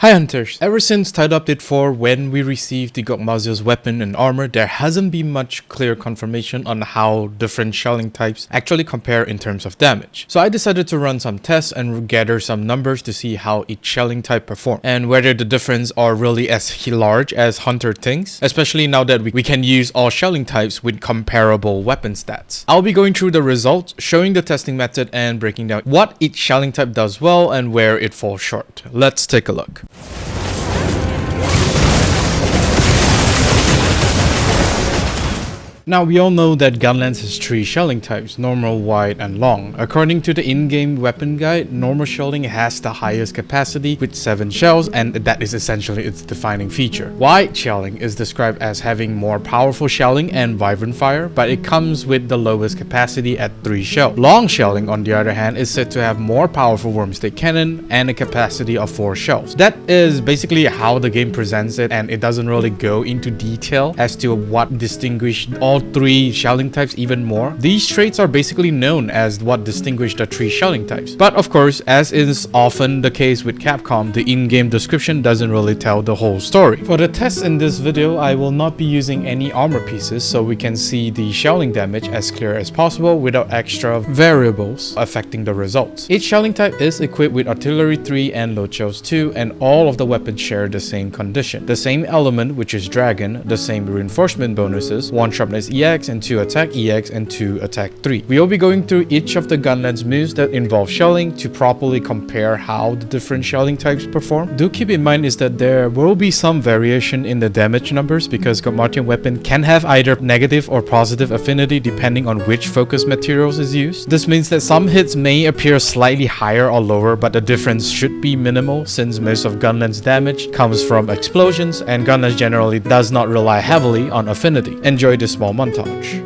Hi Hunters! Ever since Tide Update 4, when we received the Gogmartian's weapon and armor, there hasn't been much clear confirmation on how different shelling types actually compare in terms of damage. So I decided to run some tests and gather some numbers to see how each shelling type performs, and whether the difference are really as large as Hunter thinks, especially now that we can use all shelling types with comparable weapon stats. I'll be going through the results, showing the testing method, and breaking down what each shelling type does well and where it falls short. Let's take a look. Now, we all know that Gunlance has 3 shelling types, normal, wide, and long. According to the in-game weapon guide, normal shelling has the highest capacity with 7 shells, and that is essentially its defining feature. Wide shelling is described as having more powerful shelling and vibrant fire, but it comes with the lowest capacity at 3 shells. Long shelling, on the other hand, is said to have more powerful wormstick cannon and a capacity of 4 shells. That is basically how the game presents it, and it doesn't really go into detail as to what distinguishes all 3 shelling types even more. These traits are basically known as what distinguish the 3 shelling types. But of course, as is often the case with Capcom, the in-game description doesn't really tell the whole story. For the tests in this video, I will not be using any armor pieces, so we can see the shelling damage as clear as possible without extra variables affecting the results. Each shelling type is equipped with artillery 3 and load shells 2, and all of the weapons share the same condition. The same element, which is dragon, the same reinforcement bonuses, 1 sharpness EX and 2 attack EX and 2 attack 3. We will be going through each of the Gunlance moves that involve shelling to properly compare how the different shelling types perform. Do keep in mind is that there will be some variation in the damage numbers because Gogmartian weapon can have either negative or positive affinity depending on which focus materials is used. This means that some hits may appear slightly higher or lower, but the difference should be minimal since most of Gunlance damage comes from explosions and Gunlance generally does not rely heavily on affinity. Enjoy this small montage.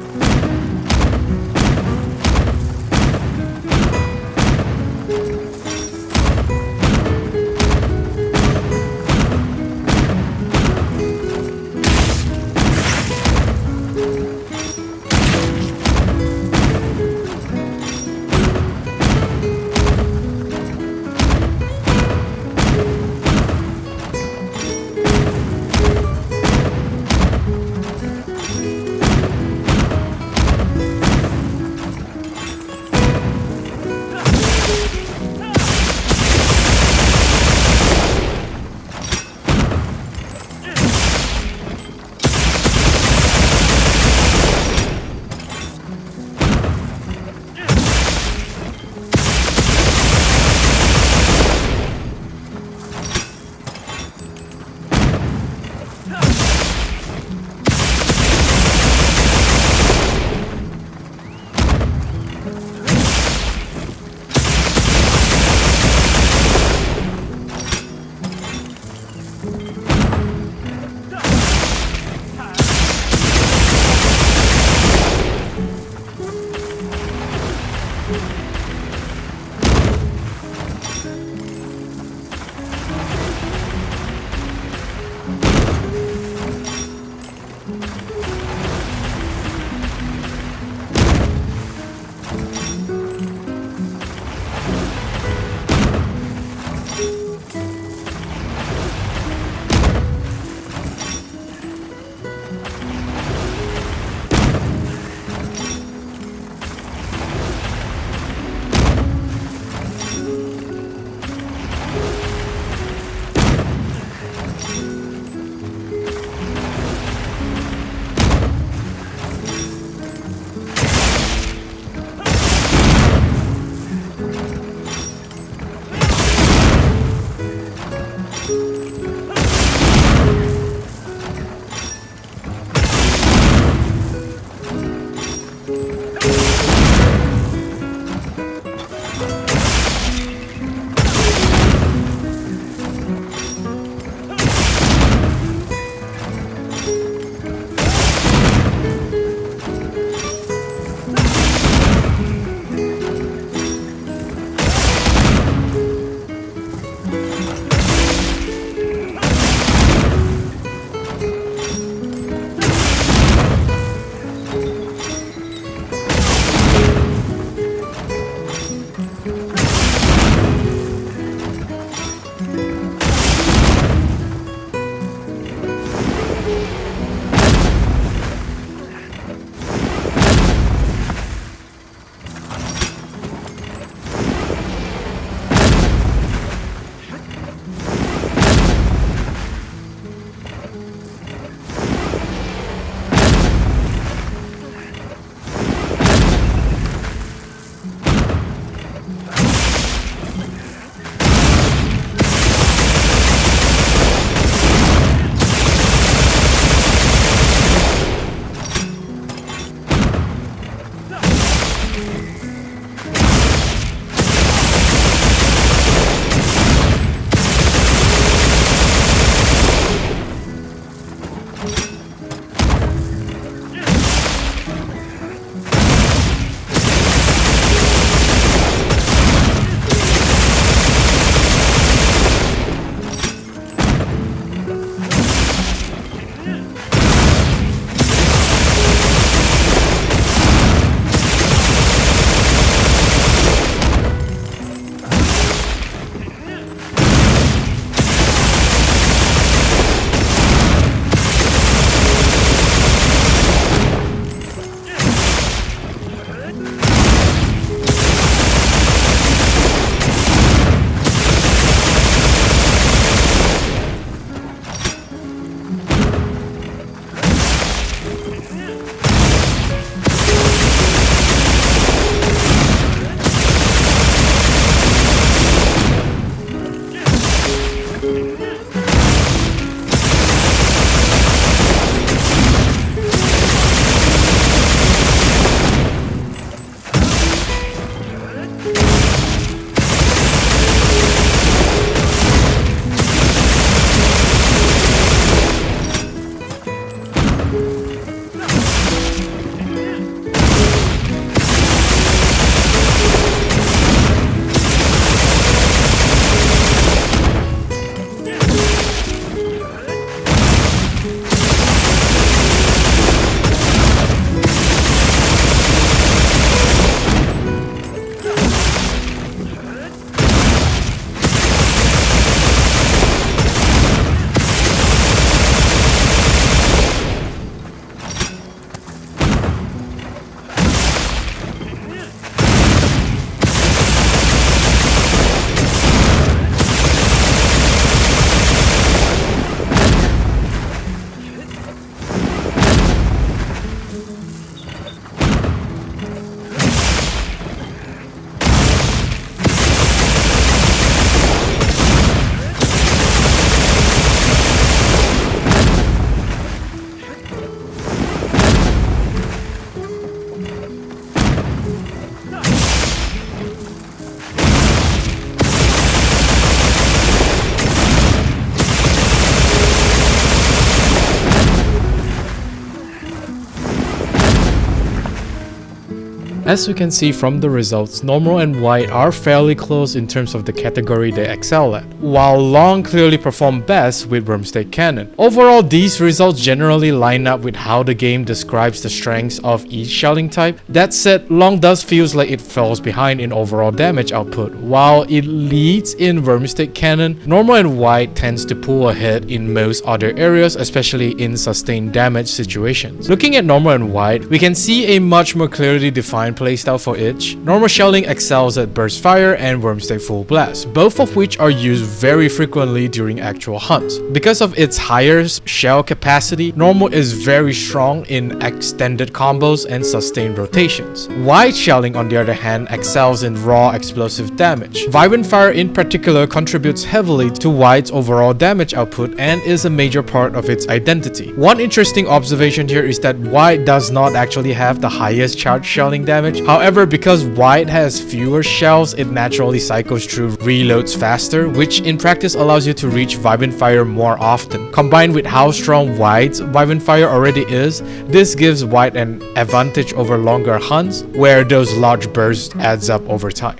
As we can see from the results, normal and white are fairly close in terms of the category they excel at, while long clearly perform best with Wormstate Cannon. Overall, these results generally line up with how the game describes the strengths of each shelling type. That said, long does feels like it falls behind in overall damage output. While it leads in Wormstate Cannon, normal and white tends to pull ahead in most other areas, especially in sustained damage situations. Looking at normal and white, we can see a much more clearly defined playstyle for each. Normal shelling excels at burst fire and Wormstate full blast, both of which are used very frequently during actual hunts. Because of its higher shell capacity, normal is very strong in extended combos and sustained rotations. White shelling, on the other hand, excels in raw explosive damage. Vibrant fire in particular contributes heavily to white's overall damage output and is a major part of its identity. One interesting observation here is that white does not actually have the highest charge shelling damage. However, because white has fewer shells, it naturally cycles through reloads faster, which in practice allows you to reach Vibrant Fire more often. Combined with how strong white's Vibrant Fire already is, this gives white an advantage over longer hunts, where those large bursts adds up over time.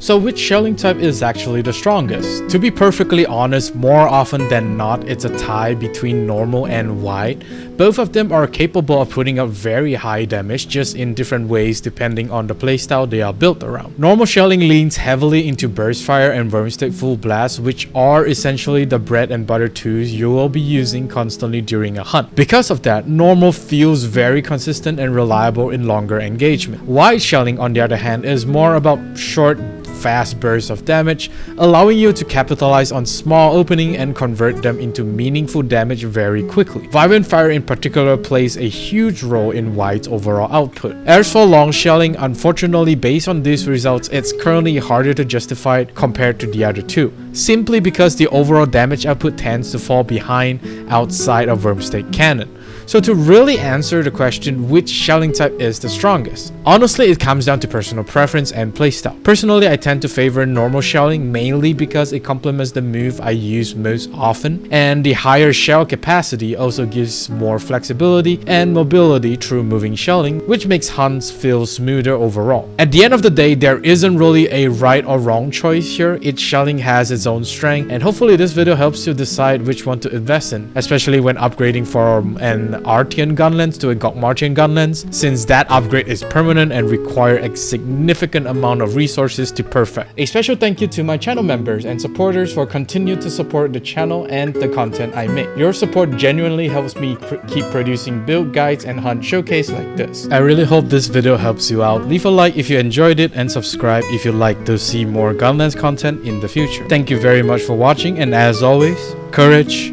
So which shelling type is actually the strongest? To be perfectly honest, more often than not, it's a tie between normal and white. Both of them are capable of putting up very high damage, just in different ways depending on the playstyle they are built around. Normal shelling leans heavily into burst fire and Wormstate full blast, which are essentially the bread and butter tools you will be using constantly during a hunt. Because of that, normal feels very consistent and reliable in longer engagement. White shelling, on the other hand, is more about short, fast bursts of damage, allowing you to capitalize on small opening and convert them into meaningful damage very quickly. Vibrant fire in particular plays a huge role in white's overall output. As for long shelling, unfortunately based on these results, it's currently harder to justify it compared to the other two, simply because the overall damage output tends to fall behind outside of Wormstate Cannon. So to really answer the question which shelling type is the strongest, honestly it comes down to personal preference and playstyle. Personally, I tend to favor normal shelling mainly because it complements the move I use most often, and the higher shell capacity also gives more flexibility and mobility through moving shelling, which makes hunts feel smoother overall. At the end of the day, there isn't really a right or wrong choice here. Each shelling has its own strength, and hopefully this video helps you decide which one to invest in, especially when upgrading from an Artian Gunlance to a Gogmartian Gunlance, since that upgrade is permanent and require a significant amount of resources to perfect. A special thank you to my channel members and supporters for continuing to support the channel and the content I make. Your support genuinely helps me keep producing build guides and hunt showcase like this. I really hope this video helps you out. Leave a like if you enjoyed it and subscribe if you'd like to see more Gunlance content in the future. Thank you very much for watching, and as always, courage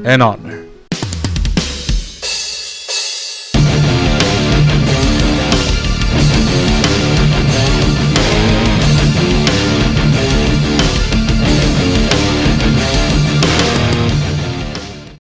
and honor.